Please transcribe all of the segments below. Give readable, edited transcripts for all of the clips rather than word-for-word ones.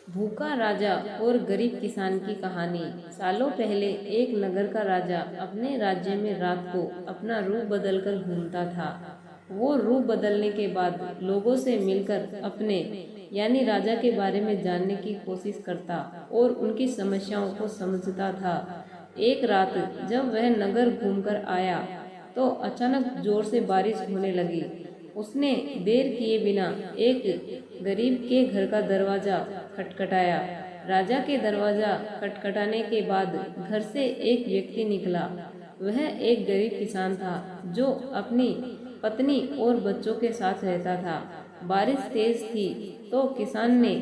भूखा राजा और गरीब किसान की कहानी। सालों पहले एक नगर का राजा अपने राज्य में रात को अपना रूप बदलकर घूमता था। वो रूप बदलने के बाद लोगों से मिलकर अपने यानी राजा के बारे में जानने की कोशिश करता और उनकी समस्याओं को समझता था। एक रात जब वह नगर घूमकर आया तो अचानक जोर से बारिश होने लगी। उसने देर किए बिना एक गरीब के घर का दरवाजा खटखटाया। राजा के दरवाजा खटखटाने के बाद घर से एक व्यक्ति निकला। वह एक गरीब किसान था जो अपनी पत्नी और बच्चों के साथ रहता था। बारिश तेज थी तो किसान ने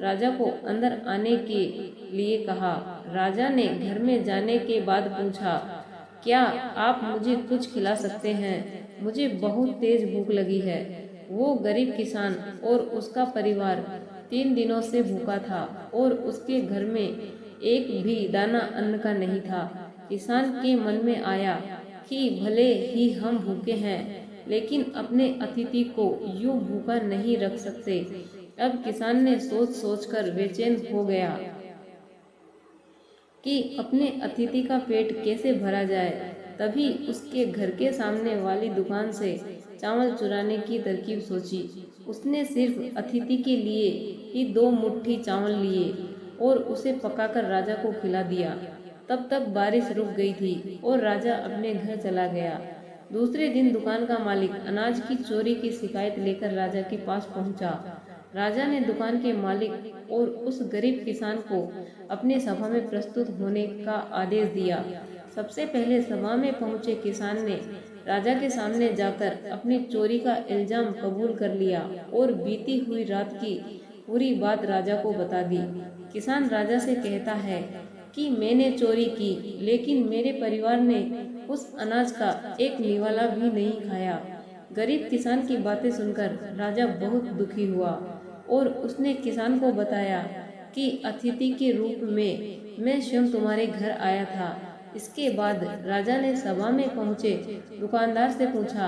राजा को अंदर आने के लिए कहा। राजा ने घर में जाने के बाद पूछा, क्या आप मुझे कुछ खिला सकते हैं? मुझे बहुत तेज भूख लगी है। वो गरीब किसान और उसका परिवार 3 दिनों से भूखा था और उसके घर में एक भी दाना अन्न का नहीं था। किसान के मन में आया कि भले ही हम भूखे हैं, लेकिन अपने अतिथि को यूं भूखा नहीं रख सकते। अब किसान ने सोच सोचकर बेचैन हो गया कि अपने अतिथि का पेट कैसे भरा जाए। तभी उसके घर के सामने वाली दुकान से चावल चुराने की तरकीब सोची। उसने सिर्फ अतिथि के लिए ही 2 मुट्ठी चावल लिए और उसे पकाकर राजा को खिला दिया। तब तक बारिश रुक गई थी और राजा अपने घर चला गया। दूसरे दिन दुकान का मालिक अनाज की चोरी की शिकायत लेकर राजा के पास पहुंचा। राजा ने दुकान के मालिक और उस गरीब किसान को अपनी सभा में प्रस्तुत होने का आदेश दिया। सबसे पहले सभा में पहुंचे किसान ने राजा के सामने जाकर अपनी चोरी का इल्जाम कबूल कर लिया और बीती हुई रात की पूरी बात राजा को बता दी। किसान राजा से कहता है कि मैंने चोरी की, लेकिन मेरे परिवार ने उस अनाज का एक निवाला भी नहीं खाया। गरीब किसान की बातें सुनकर राजा बहुत दुखी हुआ और उसने किसान को बताया कि अतिथि के रूप में मैं स्वयं तुम्हारे घर आया था। इसके बाद राजा ने सभा में पहुंचे दुकानदार से पूछा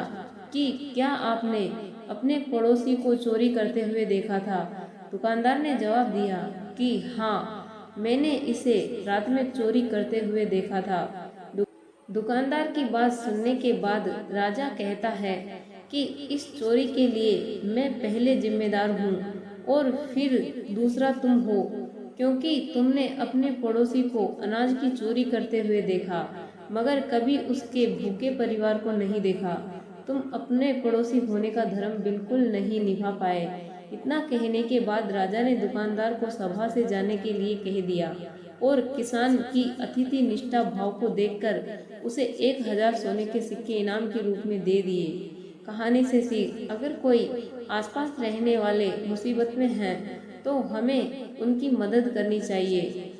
कि क्या आपने अपने पड़ोसी को चोरी करते हुए देखा था? दुकानदार ने जवाब दिया कि हाँ, मैंने इसे रात में चोरी करते हुए देखा था। दुकानदार की बात सुनने के बाद राजा कहता है कि इस चोरी के लिए मैं पहले जिम्मेदार हूँ और फिर दूसरा तुम हो, क्योंकि तुमने अपने पड़ोसी को अनाज की चोरी करते हुए देखा, मगर कभी उसके भूखे परिवार को नहीं देखा। तुम अपने पड़ोसी होने का धर्म बिल्कुल नहीं निभा पाए। इतना कहने के बाद राजा ने दुकानदार को सभा से जाने के लिए कह दिया और किसान की अतिथि निष्ठा भाव को देखकर उसे 1000 सोने के सिक्के इनाम के रूप में दे दिए। कहानी से सीख, अगर कोई आसपास रहने वाले मुसीबत में हैं तो हमें उनकी मदद करनी चाहिए।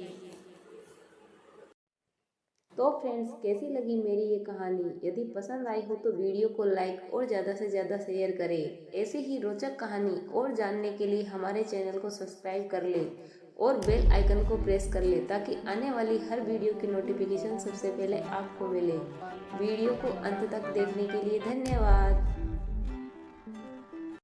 तो फ्रेंड्स, कैसी लगी मेरी ये कहानी? यदि पसंद आई हो तो वीडियो को लाइक और ज़्यादा से ज़्यादा शेयर करें। ऐसी ही रोचक कहानी और जानने के लिए हमारे चैनल को सब्सक्राइब कर लें और बेल आइकन को प्रेस कर लें ताकि आने वाली हर वीडियो की नोटिफिकेशन सबसे पहले आपको मिले। वीडियो को अंत तक देखने के लिए धन्यवाद।